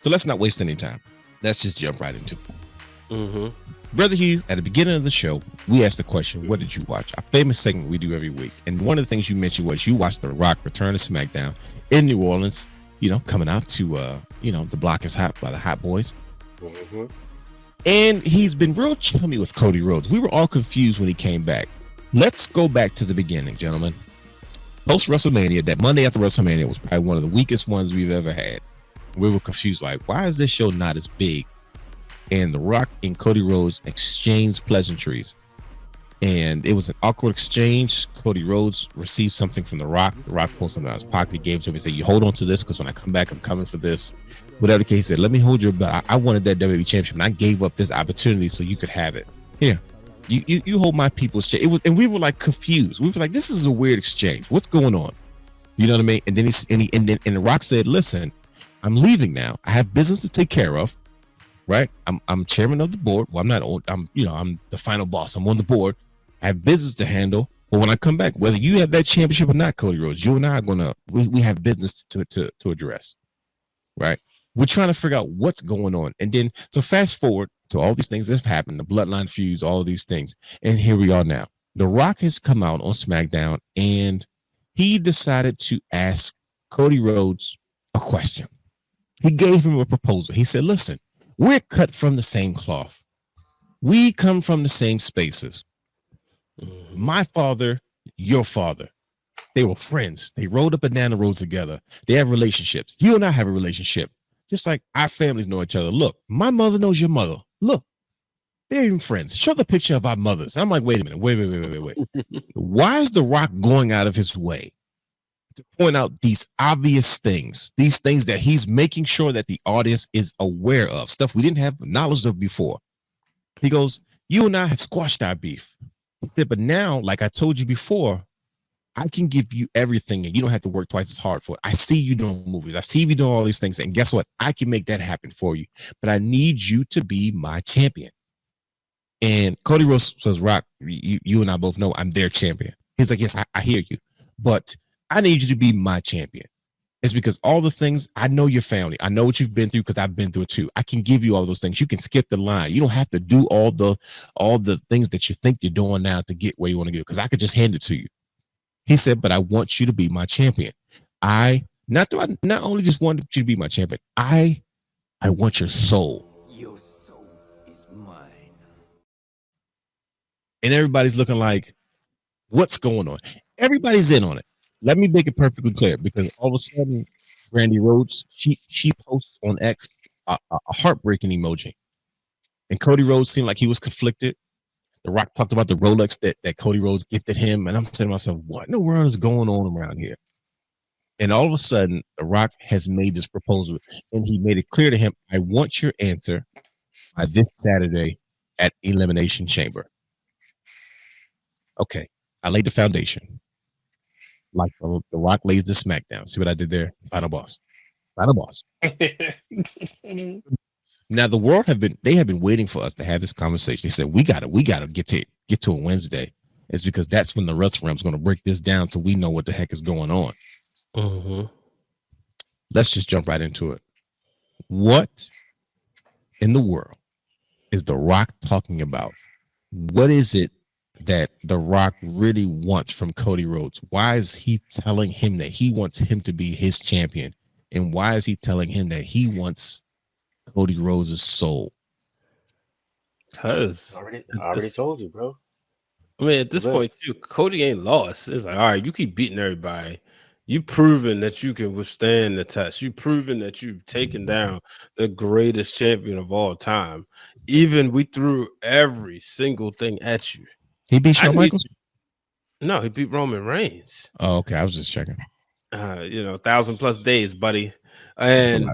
So let's not waste any time. Let's just jump right into it. Mm-hmm. Brother Hugh, at the beginning of the show, we asked the question, what did you watch? A famous segment we do every week. And one of the things you mentioned was you watched The Rock return to SmackDown in New Orleans, coming out to, the block is hot by the Hot Boys. Mm-hmm. And he's been real chummy with Cody Rhodes. We were all confused when he came back. Let's go back to the beginning, gentlemen. Post WrestleMania, that Monday after WrestleMania was probably one of the weakest ones we've ever had. We were confused, like, why is this show not as big? And The Rock and Cody Rhodes exchanged pleasantries. And it was an awkward exchange. Cody Rhodes received something from The Rock. The Rock pulled something out of his pocket. He gave it to him and said, you hold on to this because when I come back, I'm coming for this. Whatever the case, he said, let me hold your belt. I wanted that WWE championship and I gave up this opportunity so you could have it. Here, you hold my people's chair. It was, and we were like confused. We were like, this is a weird exchange. What's going on? You know what I mean? And then The Rock said, listen, I'm leaving now. I have business to take care of. Right, I'm chairman of the board. Well, I'm not. I'm the final boss. I'm on the board. I have business to handle. But when I come back, whether you have that championship or not, Cody Rhodes, you and I are we have business to address. Right, we're trying to figure out what's going on, and then so fast forward to all these things that have happened, the bloodline feuds, all of these things, and here we are now. The Rock has come out on SmackDown, and he decided to ask Cody Rhodes a question. He gave him a proposal. He said, "Listen. We're cut from the same cloth. We come from the same spaces. My father, your father, they were friends. They rode up and down the road together. They have relationships. You and I have a relationship, just like our families know each other. Look, my mother knows your mother. Look, they're even friends. Show the picture of our mothers." I'm like, wait a minute. Wait. Why is The Rock going out of his way to point out these obvious things, these things that he's making sure that the audience is aware of, stuff we didn't have knowledge of before? He goes, you and I have squashed our beef. He said, but now, like I told you before, I can give you everything and you don't have to work twice as hard for it. I see you doing movies. I see you doing all these things. And guess what? I can make that happen for you. But I need you to be my champion. And Cody Rhodes says, Rock, you and I both know I'm their champion. He's like, yes, I hear you. But I need you to be my champion. It's because all the things, I know your family. I know what you've been through because I've been through it too. I can give you all those things. You can skip the line. You don't have to do all the things that you think you're doing now to get where you want to go because I could just hand it to you. He said, but I want you to be my champion. I not only just want you to be my champion, I want your soul. Your soul is mine. And everybody's looking like, what's going on? Everybody's in on it. Let me make it perfectly clear because all of a sudden, Brandy Rhodes, she posts on X a heartbreaking emoji. And Cody Rhodes seemed like he was conflicted. The Rock talked about the Rolex that Cody Rhodes gifted him. And I'm saying to myself, what in the world is going on around here? And all of a sudden, The Rock has made this proposal. And he made it clear to him, I want your answer by this Saturday at Elimination Chamber. Okay, I laid the foundation. Like the Rock lays the SmackDown. See what I did there? Final boss. Now the world have been waiting for us to have this conversation. They said we gotta get to a Wednesday. It's because that's when the Wrestling Wrealm is going to break this down so we know what the heck is going on. Mm-hmm. Let's just jump right into it. What in the world is The Rock talking about? What is it that The Rock really wants from Cody Rhodes? Why is he telling him that he wants him to be his champion? And why is he telling him that he wants Cody Rhodes' soul? Because I already told you, bro. I mean, at this point, too, Cody ain't lost. It's like, all right, you keep beating everybody. You proven that you can withstand the test. You proven that you've taken down the greatest champion of all time. Even we threw every single thing at you. He beat Shawn Michaels? No, he beat Roman Reigns. Oh, okay. I was just checking. 1,000+ days, buddy. And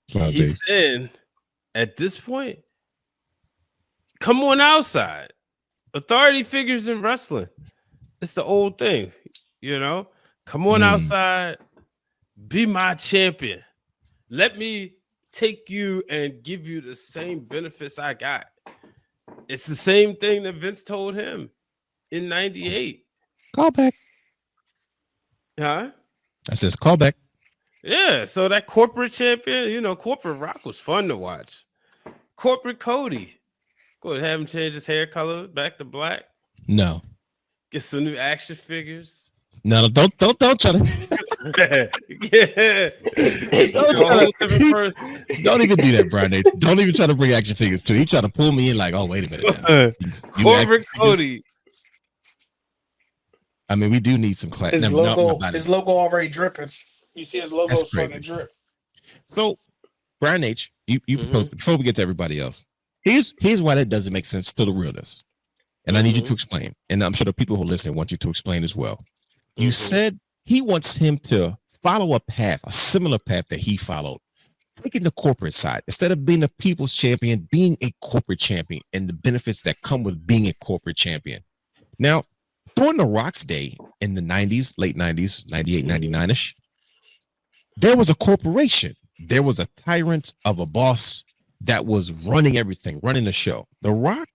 he's saying at this point, come on outside. Authority figures in wrestling. It's the old thing, Come on outside, be my champion. Let me take you and give you the same benefits I got. It's the same thing that Vince told him in 98. Call back. Huh? I says call back. Yeah, so that corporate champion, you know, corporate Rock was fun to watch. Corporate Cody, go ahead, have him change his hair color back to black. No. Get some new action figures. No, don't try to. Yeah. Don't even do that, Brian. Don't even try to bring action figures too. He tried to pull me in like, oh, wait a minute. Now. Corporate Cody. I mean, we do need some class. His logo already dripping. You see his logo starting to drip. So, Brian H., you proposed before we get to everybody else. Here's why that doesn't make sense to the realness. And I need you to explain. And I'm sure the people who are listening want you to explain as well. You said he wants him to follow a path, a similar path that he followed, taking the corporate side instead of being a people's champion, being a corporate champion and the benefits that come with being a corporate champion. Now, during the Rock's day in the 90s, late 90s, 98, 99-ish, there was a corporation. There was a tyrant of a boss that was running everything, running the show. The Rock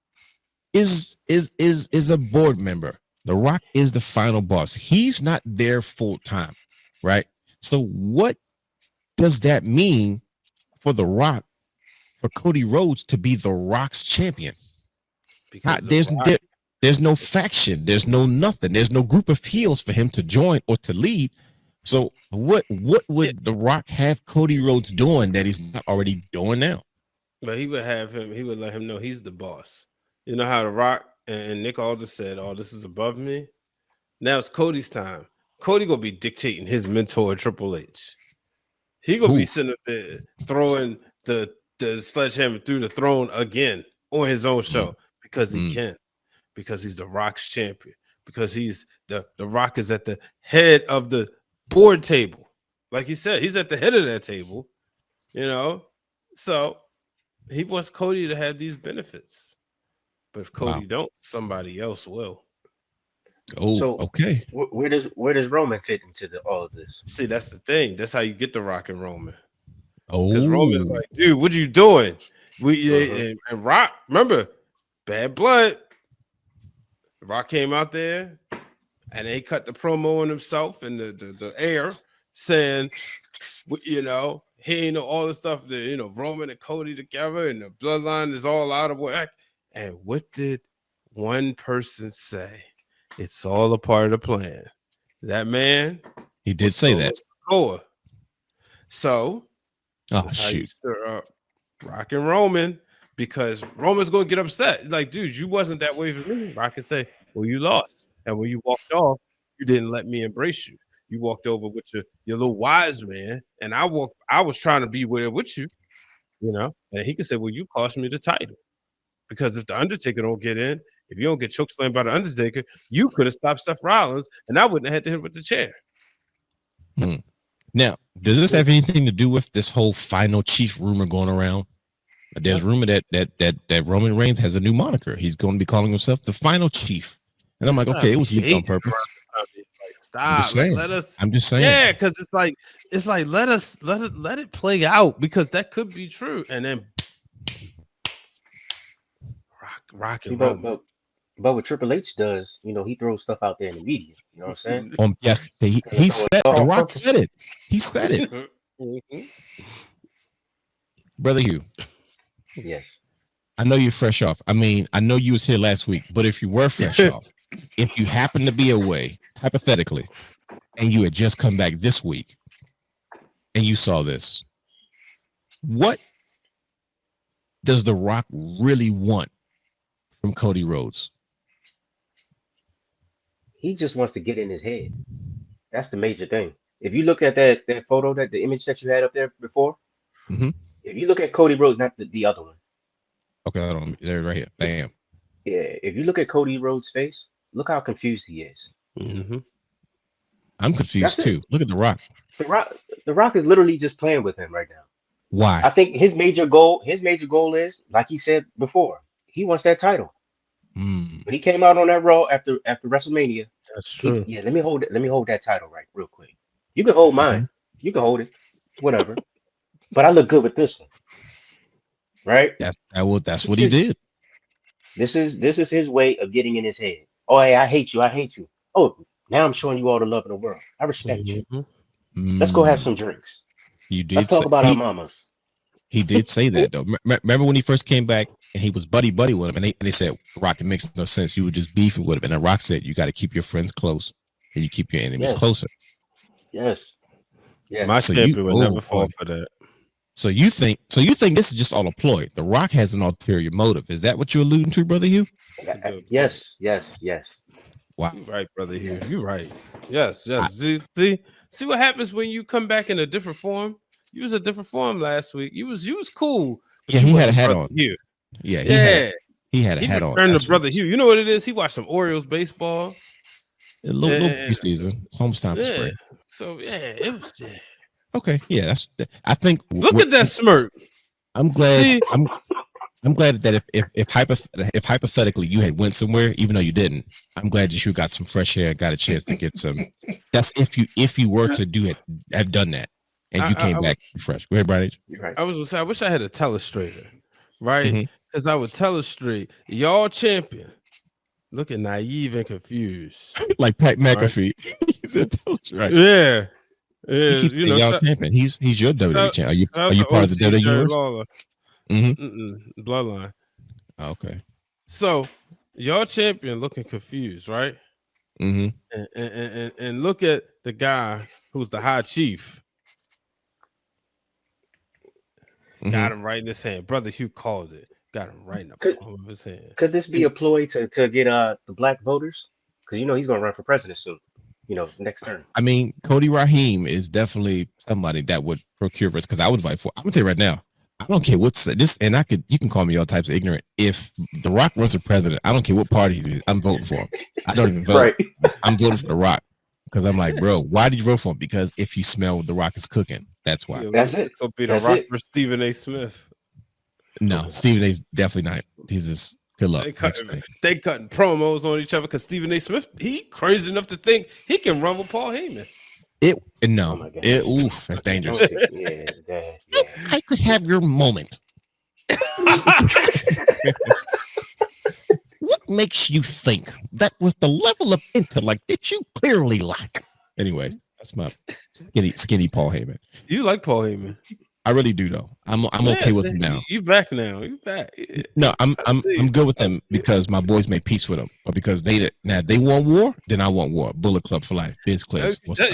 is a board member. The Rock is the final boss. He's not there full time, right? So what does that mean for The Rock, for Cody Rhodes to be The Rock's champion? There's no faction. There's no nothing. There's no group of heels for him to join or to lead. So what would The Rock have Cody Rhodes doing that he's not already doing now? But he would let him know he's the boss. You know how The Rock and Nick Aldis said, "Oh, this is above me." Now it's Cody's time. Cody gonna be dictating his mentor, Triple H. He gonna be sitting up there throwing the sledgehammer through the throne again on his own show because he can, because he's The Rock's champion, because he's the Rock is at the head of the board table. Like he said, he's at the head of that table, you know. So he wants Cody to have these benefits. But if Cody don't, somebody else will. Oh, so okay. Where does Roman fit into all of this? See, that's the thing. That's how you get the Rock and Roman. Oh, because Roman's like, dude, what are you doing? And Rock, remember, Bad Blood. Rock came out there and they cut the promo on himself in the air, saying, you know, he ain't know all the stuff that, you know, Roman and Cody together and the bloodline is all out of whack. And what did one person say? It's all a part of the plan. That man, he did say that. So, shoot, Rock and Roman, because Roman's gonna get upset. Like, dude, you wasn't that way for me. Rock can say, well, you lost, and when you walked off, you didn't let me embrace you. You walked over with your little wise man, and I was trying to be with you, you know. And he can say, well, you cost me the title. Because if the Undertaker don't get in, if you don't get chokeslammed by the Undertaker, you could have stopped Seth Rollins, and I wouldn't have had to hit him with the chair. Now, does this have anything to do with this whole final chief rumor going around? There's rumor that Roman Reigns has a new moniker. He's going to be calling himself the final chief. And I'm like, okay, it was leaked on purpose. Stop. I'm just saying. Yeah, because it's like let it play out, because that could be true. And then Rock and Roman. But what Triple H does, you know, he throws stuff out there in the media. You know what I'm saying? Yes, he said The Rock said it. He said it. Brother Hugh. Yes. I know you're fresh off. I mean, I know you was here last week, but if you were fresh off, if you happen to be away, hypothetically, and you had just come back this week and you saw this, what does The Rock really want from Cody Rhodes? He just wants to get in his head. That's the major thing. If you look at that photo, the image that you had up there before, if you look at Cody Rhodes, not the other one. Okay, hold on. There, right here. Bam. Yeah, if you look at Cody Rhodes' face, look how confused he is. I'm confused too. Look at The Rock. The Rock is literally just playing with him right now. Why? I think his major goal is, like he said before, he wants that title. When he came out on that Raw after WrestleMania, that's true. Let me hold that title right real quick. You can hold mine. You can hold it, whatever. But I look good with this one, right? That's what he did. This is his way of getting in his head. Oh, hey, I hate you. Oh, now I'm showing you all the love in the world. I respect you. Let's go have some drinks. You did. Let's talk about our mamas. He did say that though. Remember when he first came back and he was buddy with him, and they said, "Rock, it makes no sense. You were just beefing with him." And then Rock said, "You got to keep your friends close, and you keep your enemies closer." Yes. Yeah. My champion would never fall for that. So you think this is just all a ploy? The Rock has an ulterior motive. Is that what you're alluding to, Brother Hugh? Yes. Wow. You're right, Brother Hugh. You're right. Yes. See what happens when you come back in a different form. You was a different form last week. You was cool. Yeah, he had a hat on. Hugh. Yeah, he had a hat on. Turned to Brother Hugh. You know what it is? He watched some Orioles baseball. A little preseason. It's almost time for spring. So it was. Yeah. Okay, yeah, I think. Look at that smirk. I'm glad. See? I'm glad that if hypothetically you had went somewhere, even though you didn't, I'm glad that you got some fresh air and got a chance to get some. That's if you were to have done that, and you came back fresh. Go ahead, Brian H. Right. I was gonna say, I wish I had a telestrator, right? Because I would telestrate y'all champion, looking naive and confused, like Pat McAfee. Right? Yeah. He keeps y'all champion. He's your WWE champion. Are you part of the WWE? Bloodline. Okay. So y'all champion looking confused, right? And look at the guy who's the high chief. Got him right in his hand. Brother Hugh called it. Got him right in the palm of his hand. Could this be a ploy to get the black voters? Because he's gonna run for president soon. Next term. I mean, Cody Rahim is definitely somebody that would procure votes because I would fight for. I'm gonna tell you right now, I don't care what's this, and you can call me all types of ignorant. If The Rock runs for president, I don't care what party he is, I'm voting for him. I don't even vote. Right. I'm voting for The Rock because I'm like, bro, why did you vote for him? Because if you smell The Rock is cooking, that's why. That's it. It'll be The Rock for Stephen A. Smith. No, Stephen A's definitely not. He's just good luck. They cutting promos on each other because Stephen A. Smith, he crazy enough to think he can run with Paul Heyman. That's dangerous. I could have your moment. What makes you think that with the level of intellect that you clearly lack? Anyways, that's my skinny Paul Heyman. You like Paul Heyman? I really do though. I'm okay with him now. You back now? You back? No, I'm good with him because my boys made peace with him. Or because they want war, then I want war. Bullet Club for life. Biz Clips. Out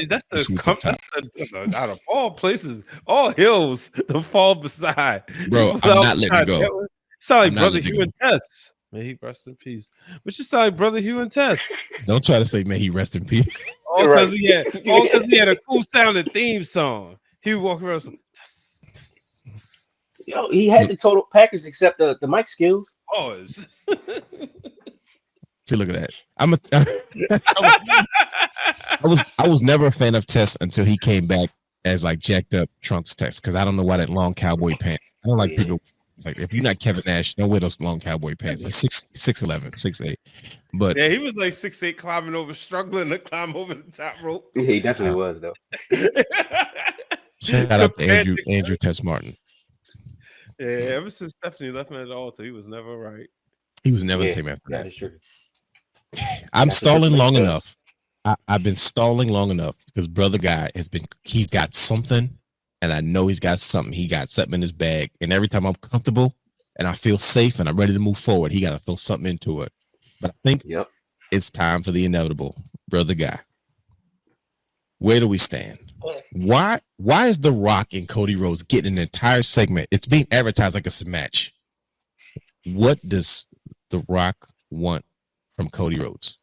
of all places, all hills to fall beside. Bro, I'm not letting you go. Sound like Brother Hugh and Tess. May he rest in peace. But you sound like Brother Hugh and Tess. Don't try to say may he rest in peace. All because he had a cool sounding theme song. He would walk around. He had the total package except the mic skills. Oh, see, look at that. I was never a fan of Tess until he came back as like jacked up Trunks Tess because I don't know why that long cowboy pants. I don't like people. It's like if you're not Kevin Nash, don't wear those long cowboy pants. He's 6'11", 6'8". But yeah, he was like 6'8", struggling to climb over the top rope. Yeah, he definitely was though. Shout out to Andrew Tess Martin. Yeah, ever since Stephanie left him at the altar, he was never right. He was never the same after that. Is true. I'm stalling long enough. I've been stalling long enough because Brother Guy he's got something, and I know he's got something. He got something in his bag, and every time I'm comfortable and I feel safe and I'm ready to move forward, he got to throw something into it. But I think it's time for the inevitable, Brother Guy. Where do we stand? Why is The Rock and Cody Rhodes getting an entire segment? It's being advertised like it's a match. What does The Rock want from Cody Rhodes?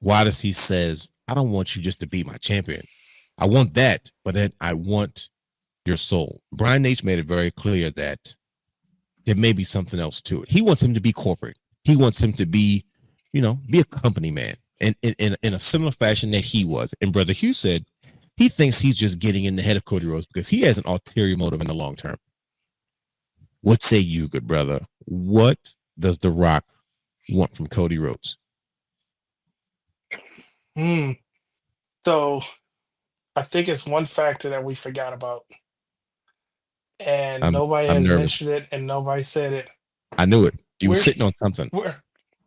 Why does he says, I don't want you just to be my champion. I want that, but then I want your soul. Brian H. made it very clear that there may be something else to it. He wants him to be corporate. He wants him to be, be a company man. And in a similar fashion that he was. And Brother Hugh said, he thinks he's just getting in the head of Cody Rhodes because he has an ulterior motive in the long term. What say you, good brother? What does The Rock want from Cody Rhodes? So I think it's one factor that we forgot about. And nobody has mentioned it and nobody said it. I knew it. You were sitting on something.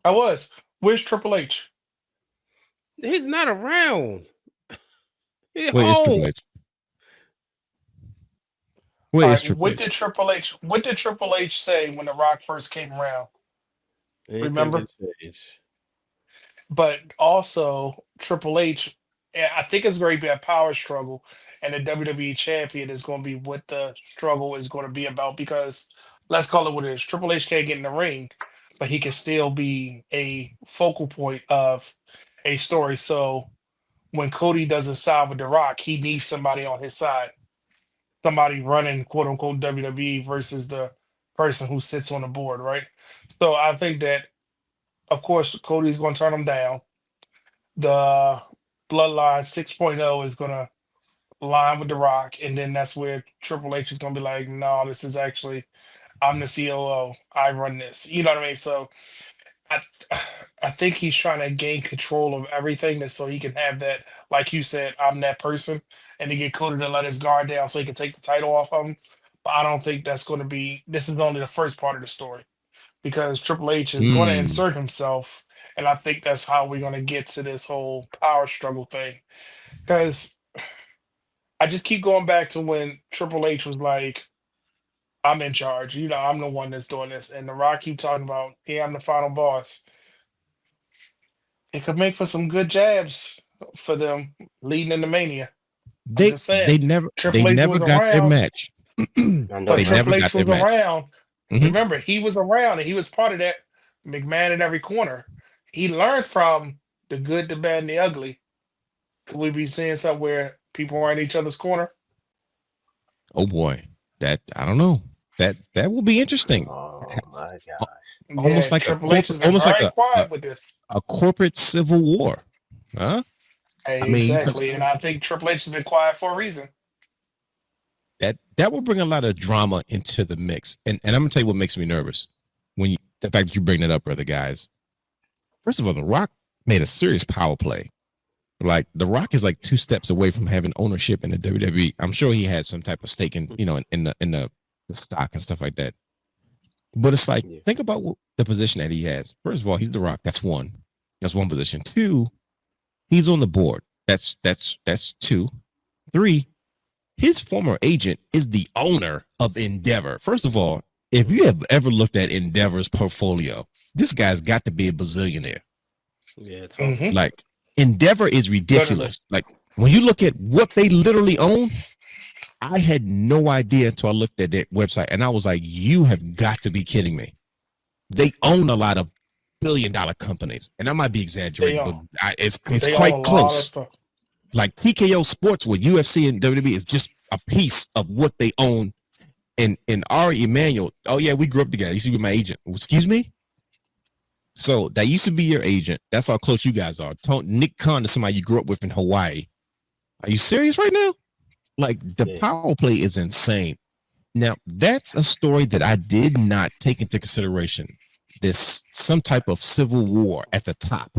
I was. Where's Triple H? He's not around. Where is Triple H? Where is What did Triple H say when The Rock first came around? Anything Remember? can change. But also Triple H, I think it's going to be a power struggle, and the WWE champion is going to be what the struggle is going to be about. Because let's call it what it is. Triple H can't get in the ring, but he can still be a focal point of a story. So when Cody doesn't side with The Rock, he needs somebody on his side, somebody running quote unquote WWE versus the person who sits on the board, right? So I think that, of course, Cody's going to turn him down. The Bloodline 6.0 is going to line with The Rock, and then that's where Triple H is going to be like, no, this is actually, I'm the COO. I run this. You know what I mean? So I, I think he's trying to gain control of everything that so he can have that, like you said, I'm that person, and to get Cody to let his guard down so he can take the title off of him. But I don't think that's going to be, this is only the first part of the story because Triple H is going to Mm. insert himself. And I think that's how we're going to get to this whole power struggle thing. Because I just keep going back to when Triple H was like, I'm in charge. You know, I'm the one that's doing this. And The Rock keep talking about, yeah, I'm the final boss. It could make for some good jabs for them leading into Mania. I'm They just saying. they never they Triple H never was got their around, match. I know, but They right? never Triple got H their was match. around. Mhm. Remember, he was around and he was part of that McMahon in every corner. He learned from the good, the bad, and the ugly. Could we be seeing something where people are in each other's corner? Oh boy, that I don't know. That will be interesting. Oh my gosh. Almost Yeah, like a Triple H has corporate, been almost like very quiet with this. a corporate civil war, huh? I mean, Exactly. And I think Triple H has been quiet for a reason. that will bring a lot of drama into the mix. And I'm gonna tell you what makes me nervous when the fact that you bring that up, brother guys. First of all, The Rock made a serious power play. Like The Rock is like 2 steps away from having ownership in the WWE. I'm sure he has some type of stake in, in the stock and stuff like that. But it's like, Yeah. think about the position that he has. First of all, he's The Rock. That's one. That's one position. Two, he's on the board. That's two. Three, his former agent is the owner of Endeavor. First of all, if you have ever looked at Endeavor's portfolio, this guy's got to be a bazillionaire. Yeah, it's Like Endeavor is ridiculous. Like when you look at what they literally own, I had no idea until I looked at that website and I was like, you have got to be kidding me. They own a lot of billion-dollar companies, and I might be exaggerating, but it's quite close. Like TKO Sports with UFC and WWE is just a piece of what they own. And Ari Emanuel, oh yeah, we grew up together. You see, with my agent. Excuse me. So that used to be your agent. That's how close you guys are. Nick Khan is somebody you grew up with in Hawaii. Are you serious right now? Like the power play is insane. Now that's a story that I did not take into consideration. There's some type of civil war at the top,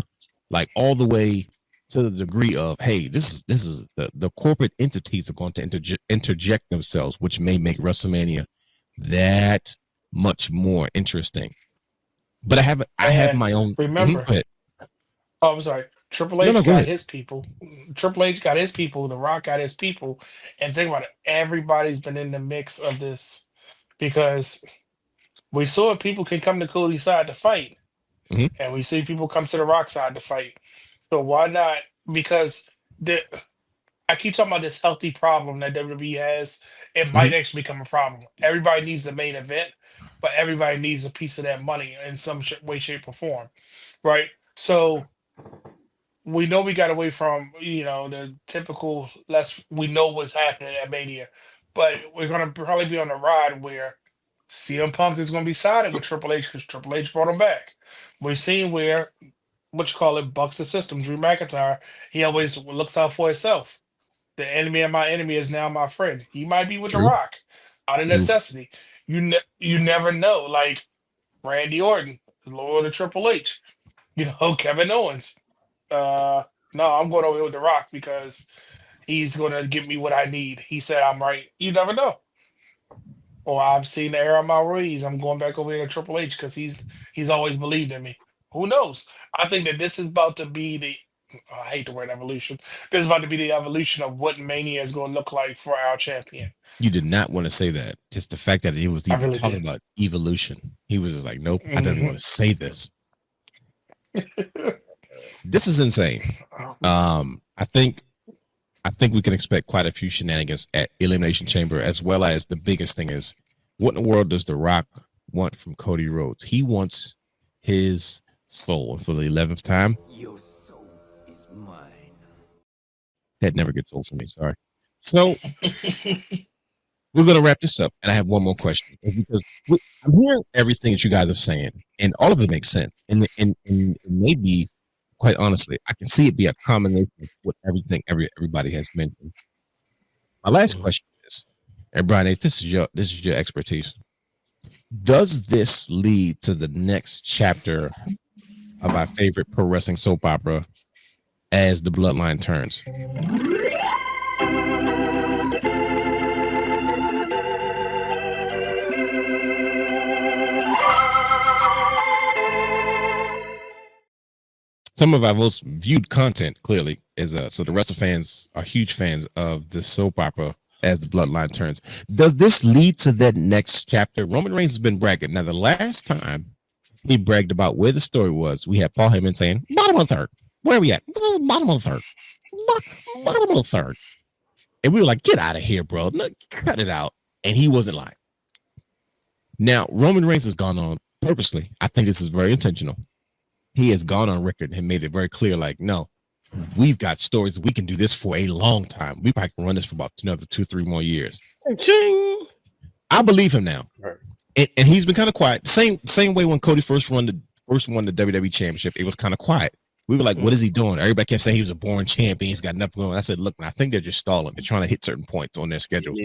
like all the way to the degree of, hey, this is the corporate entities are going to interject themselves, which may make WrestleMania that much more interesting. But I have my own. Remember, oh, I'm sorry. Triple H got his people. Triple H got his people. The Rock got his people. And think about it. Everybody's been in the mix of this because we saw people can come to Cody's side to fight, and we see people come to the Rock side to fight. So why not? Because I keep talking about this healthy problem that WWE has. It might actually become a problem. Everybody needs the main event, but everybody needs a piece of that money in some way, shape, or form, right? So we know we got away from the typical. We know what's happening at Mania, but we're gonna probably be on a ride where CM Punk is gonna be siding with Triple H because Triple H brought him back. We're seeing where bucks the system. Drew McIntyre, he always looks out for himself. The enemy of my enemy is now my friend. He might be with The Rock out of necessity. You never know. Like Randy Orton, Lord of Triple H. Kevin Owens. No, I'm going over here with The Rock because he's going to give me what I need. He said I'm right. You never know. Or I've seen the error of my ways. I'm going back over here to Triple H because he's always believed in me. Who knows? I think that this is about to be I hate the word evolution. This is about to be the evolution of what Mania is going to look like for our champion. You did not want to say that. Just the fact that he was even talking about evolution. He was just like, nope, I don't even want to say this. This is insane. I think we can expect quite a few shenanigans at Elimination Chamber, as well as the biggest thing is, what in the world does The Rock want from Cody Rhodes? He wants his soul for the 11th time. Your soul is mine. That never gets old for me. Sorry. So we're going to wrap this up. And I have one more question. It's because I'm hearing everything that you guys are saying, and all of it makes sense. And maybe, quite honestly, I can see it be a combination of what everybody has mentioned. My last question is, and Brian, this is your expertise. Does this lead to the next chapter of our favorite pro wrestling soap opera as the bloodline turns? Some of our most viewed content clearly is so the wrestling fans are huge fans of the soap opera as the bloodline turns. Does this lead to that next chapter? Roman Reigns has been bragging. Now, the last time he bragged about where the story was, we had Paul Heyman saying, bottom of the third. Where are we at? Bottom of the third. Bottom of the third. And we were like, get out of here, bro. Look, cut it out. And he wasn't lying. Now, Roman Reigns has gone on purposely. I think this is very intentional. He has gone on record and made it very clear, like, no, we've got stories. We can do this for a long time. We probably can run this for about another 2-3 more years. Ching. I believe him now. Right. And he's been kind of quiet. Same way when Cody first won the WWE Championship, it was kind of quiet. We were like, what is he doing? Everybody kept saying he was a born champion. He's got nothing going on. I said, look, I think they're just stalling. They're trying to hit certain points on their schedule.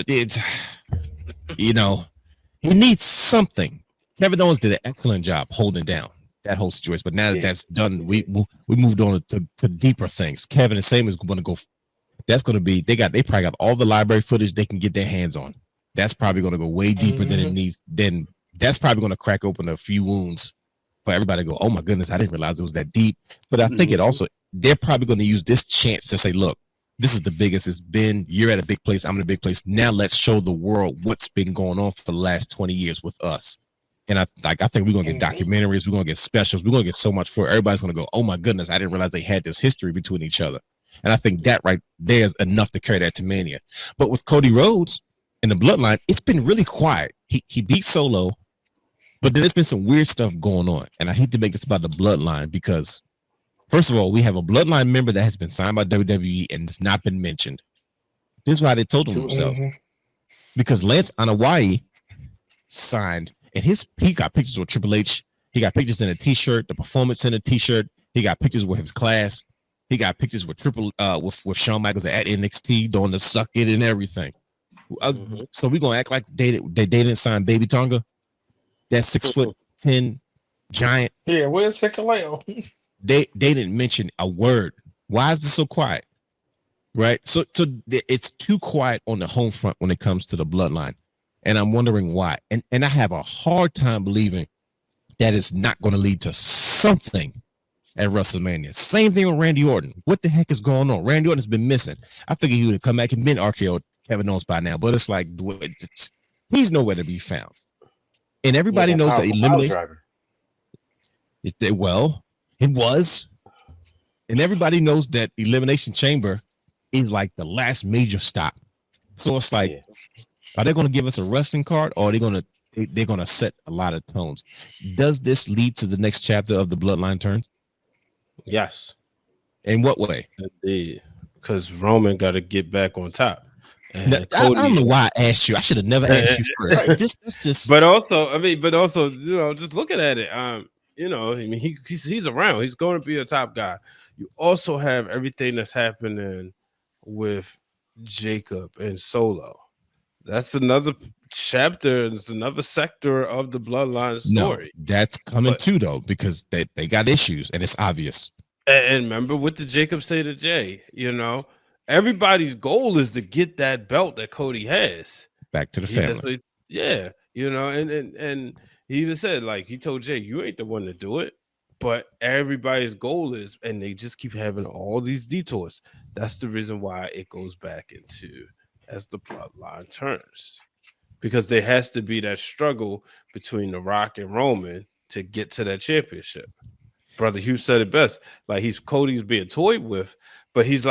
It's, he needs something. Kevin Owens did an excellent job holding down that whole situation, but now that that's done, we moved on to deeper things. Kevin and Sam is going to go. That's going to be they probably got all the library footage they can get their hands on. That's probably going to go way deeper than it needs. Then that's probably going to crack open a few wounds for everybody to go, oh my goodness, I didn't realize it was that deep. But I think it also they're probably going to use this chance to say, look, this is the biggest it's been. You're at a big place. I'm in a big place. Now let's show the world what's been going on for the last 20 years with us. And I think we're gonna get documentaries, we're gonna get specials, we're gonna get so much for it. Everybody's gonna go, oh my goodness, I didn't realize they had this history between each other. And I think that right there is enough to carry that to Mania. But with Cody Rhodes and the bloodline, it's been really quiet. He beat Solo, but there's been some weird stuff going on. And I hate to make this about the bloodline because, first of all, we have a bloodline member that has been signed by WWE and has not been mentioned. This is why they told him themselves. Because Lance Anoa'i signed. And he got pictures with Triple H. He got pictures in a T-shirt, the Performance Center T-shirt. He got pictures with his class. He got pictures with with Shawn Michaels at NXT doing the suck it and everything. So we're gonna act like they didn't sign Baby Tonga, that 6'10" giant. Yeah, where's Hikaleo? They didn't mention a word. Why is this so quiet? Right. So it's too quiet on the home front when it comes to the bloodline. And I'm wondering why. And I have a hard time believing that it's not going to lead to something at WrestleMania. Same thing with Randy Orton. What the heck is going on? Randy Orton has been missing. I figured he would have come back and been RKO Kevin Owens by now, but it's like he's nowhere to be found. And everybody knows that elimination. It was. And everybody knows that Elimination Chamber is like the last major stop. So it's like, are they going to give us a wrestling card, or are they're going to set a lot of tones? Does this lead to the next chapter of the bloodline turns? Yes. In what way? Because Roman got to get back on top. And I don't know why I asked you. I should have never asked you first. This just. But also, just looking at it, he's around. He's going to be a top guy. You also have everything that's happening with Jacob and Solo. That's another chapter. It's another sector of the bloodline story. No, that's coming too, though, because they got issues, and it's obvious. And remember what did Jacob say to Jay? Everybody's goal is to get that belt that Cody has back to the family. And he even said, like, he told Jay, you ain't the one to do it. But everybody's goal is, and they just keep having all these detours. That's the reason why it goes back into as the bloodline turns, because there has to be that struggle between The Rock and Roman to get to that championship. Brother Hugh said it best. Like Cody's being toyed with, but he's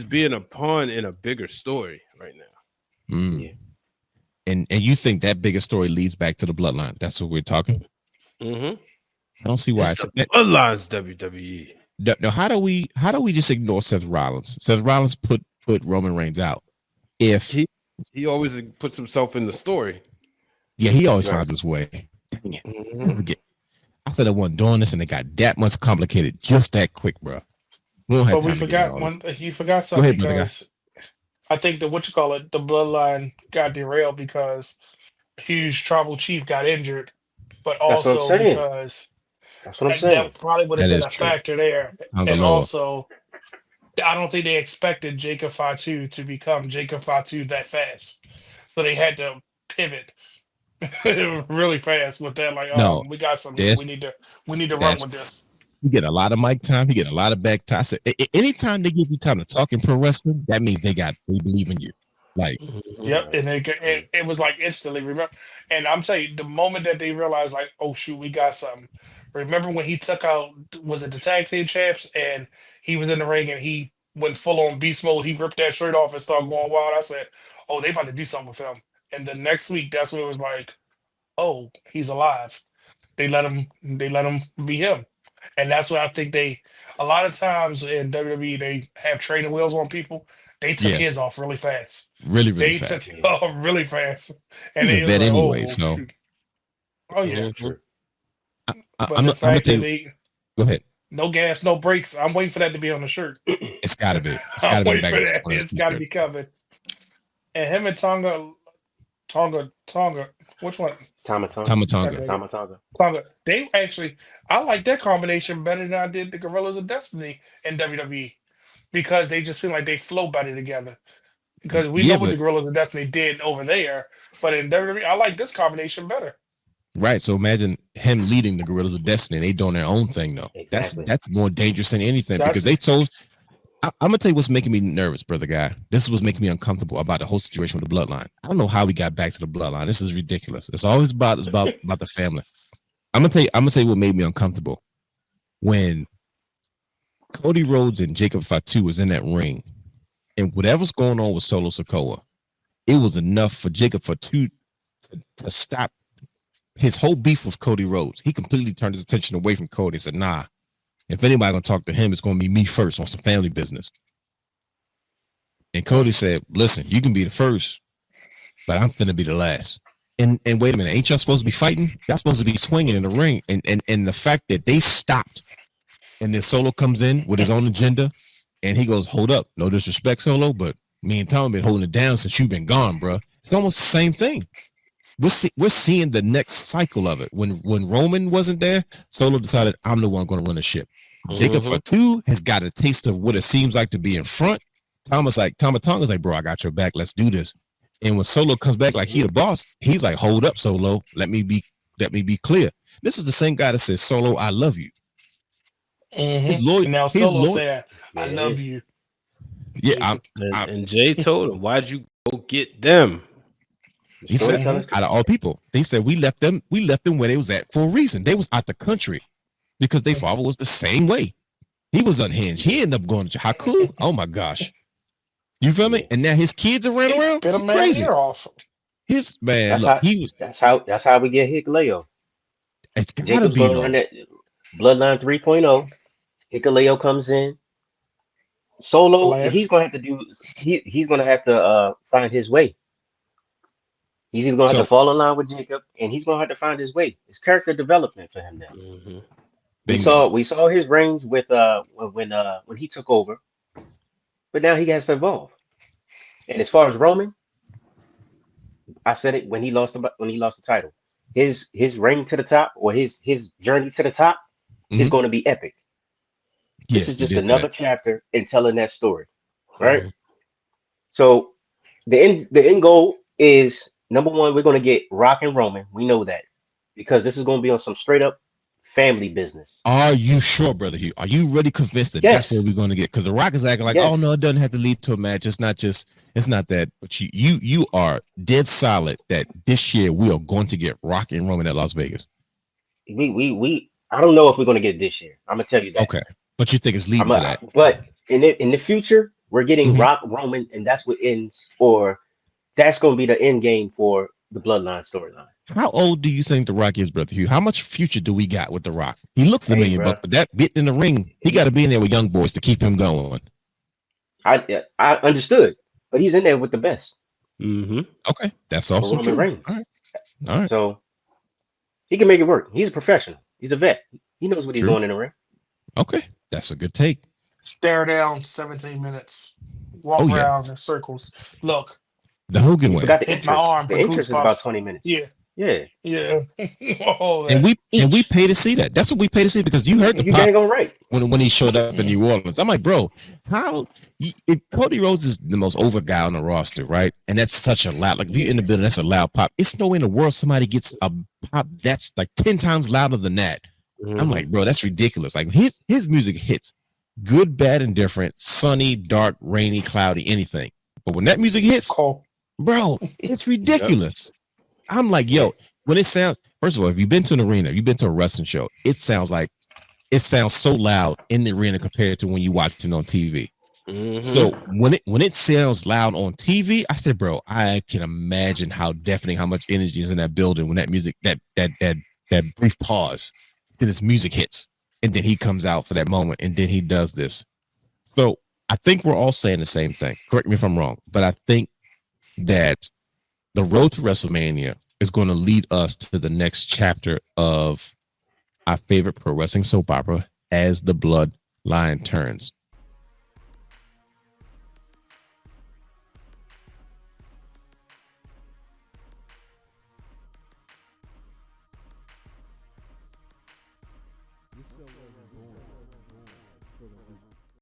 being a pawn in a bigger story right now. Yeah. And you think that bigger story leads back to the bloodline? That's what we're talking. Mm-hmm. I don't see why it's the bloodlines WWE. No, how do we just ignore Seth Rollins? Seth Rollins put Roman Reigns out. If he always puts himself in the story. Yeah, he always finds his way. Dang it. Mm-hmm. I said I wasn't doing this, and it got that much complicated just that quick, bro. We forgot one. You forgot something because I think the bloodline got derailed because Hugh's tribal chief got injured, but also because that's what I'm saying. That probably would have been a factor there. And also, I don't think they expected Jacob Fatu to become Jacob Fatu that fast, so they had to pivot really fast with that. Like, we got some. We need to run with this. You get a lot of mic time. You get a lot of back time. So, anytime they give you time to talk in pro wrestling, that means they believe in you. Like, yep, and it was like instantly. Remember, and I'm telling you, the moment that they realized, like, oh shoot, we got something. Remember when he took out, was it the tag team champs, and he was in the ring and he went full on beast mode. He ripped that shirt off and started going wild. I said, oh, they about to do something with him. And the next week, that's when it was like, oh, he's alive. They let him be him. And that's what I think a lot of times in WWE, they have training wheels on people. They took his off really fast. Really fast. They took it off really fast. And he's a vet anyway, so. Oh, yeah. True. I'm gonna tell you. Go ahead. No gas, no brakes. I'm waiting for that to be on the shirt. It's gotta be. It's gotta be back. It's gotta be covered. And him and Tonga. Which one? Tonga. They actually, I like that combination better than I did the Gorillas of Destiny in WWE because they just seem like they flow better together. Because we know what the Gorillas of Destiny did over there, but in WWE, I like this combination better. Right. So imagine him leading the Gorillas of Destiny. They doing their own thing though. Exactly. That's more dangerous than anything because they told. I'm gonna tell you what's making me nervous, brother guy. This is what's making me uncomfortable about the whole situation with the bloodline. I don't know how we got back to the bloodline. This is ridiculous. It's always about the family. I'm gonna tell you what made me uncomfortable when Cody Rhodes and Jacob Fatu was in that ring, and whatever's going on with Solo Sikoa, it was enough for Jacob Fatu to stop his whole beef with Cody Rhodes. He completely turned his attention away from Cody and said, nah, if anybody gonna talk to him, it's gonna be me first on some family business. And Cody said, listen, you can be the first, but I'm gonna be the last. And wait a minute, ain't y'all supposed to be fighting? Y'all supposed to be swinging in the ring. And the fact that they stopped and then Solo comes in with his own agenda and he goes, hold up, no disrespect, Solo, but me and Tom been holding it down since you've been gone, bro. It's almost the same thing. We're seeing the next cycle of it. When Roman wasn't there, Solo decided I'm the one going to run the ship. Jacob Fatu has got a taste of what it seems like to be in front. Tama Tonga's like, bro, I got your back. Let's do this. And when Solo comes back like he the boss, he's like, hold up, Solo. Let me be clear. This is the same guy that says, Solo, I love you. He's loyal. Now Solo said, I love you. Yeah, and Jay told him, why'd you go get them? He said, out of all people, they said we left them where they was at for a reason. They was out the country because their father was the same way. He was unhinged. He ended up going to Haku. Oh my gosh. You feel me? And now his kids are running around. Bit a man's ear off. His man, that's how we get Hikuleo. It's gotta be going that Bloodline 3.0. Hikuleo comes in. Solo, he's gonna have to find his way. He's either gonna have to fall in line with Jacob, and he's gonna have to find his way. It's character development for him now. Mm-hmm. We saw his reigns with when he took over, but now he has to evolve. And as far as Roman, I said it when he lost the title. His reign to the top, or his journey to the top, is going to be epic. This is just another chapter in telling that story, right? So the end goal is, number one, we're going to get Rock and Roman. We know that because this is going to be on some straight up family business. Are you sure, brother Hugh? Are you really convinced that that's what we're going to get? Because the Rock is acting like, oh no, it doesn't have to lead to a match. It's not that. But you are dead solid that this year we are going to get Rock and Roman at Las Vegas. We I don't know if we're going to get it this year. I'm gonna tell you that. Okay, but you think it's leading to that? But in the future, we're getting Rock, Roman, and that's what ends, or that's going to be the end game for the Bloodline storyline. How old do you think The Rock is, brother Hugh? How much future do we got with The Rock? He looks $1 million, but that bit in the ring, he got to be in there with young boys to keep him going. I understood, but he's in there with the best. Okay, that's also true. All right. So he can make it work. He's a professional. He's a vet. He knows what he's doing in the ring. Okay, that's a good take. Stare down 17 minutes. Walk around in circles. Look. The Hogan way. Hit my arm. The interest is about 20 minutes. Yeah. And we pay to see that. That's what we pay to see, because you heard the pop right when he showed up in New Orleans. I'm like, bro, if Cody Rhodes is the most over guy on the roster, right? And that's such a loud, like if you're in the building, that's a loud pop. It's no way in the world somebody gets a pop that's like 10 times louder than that. I'm like, bro, that's ridiculous. Like his music hits good, bad, and different, sunny, dark, rainy, cloudy, anything. But when that music hits, bro, it's ridiculous. I'm like, yo, when it sounds, first of all, if you've been to an arena, you've been to a wrestling show, it sounds so loud in the arena compared to when you watch it on TV. So when it sounds loud on TV, I said, bro, I can imagine how deafening, how much energy is in that building when that music, that brief pause, then his music hits, and then he comes out for that moment, and then he does this. So I think we're all saying the same thing. Correct me if I'm wrong, but I think that the road to WrestleMania is going to lead us to the next chapter of our favorite pro wrestling soap opera as the bloodline turns.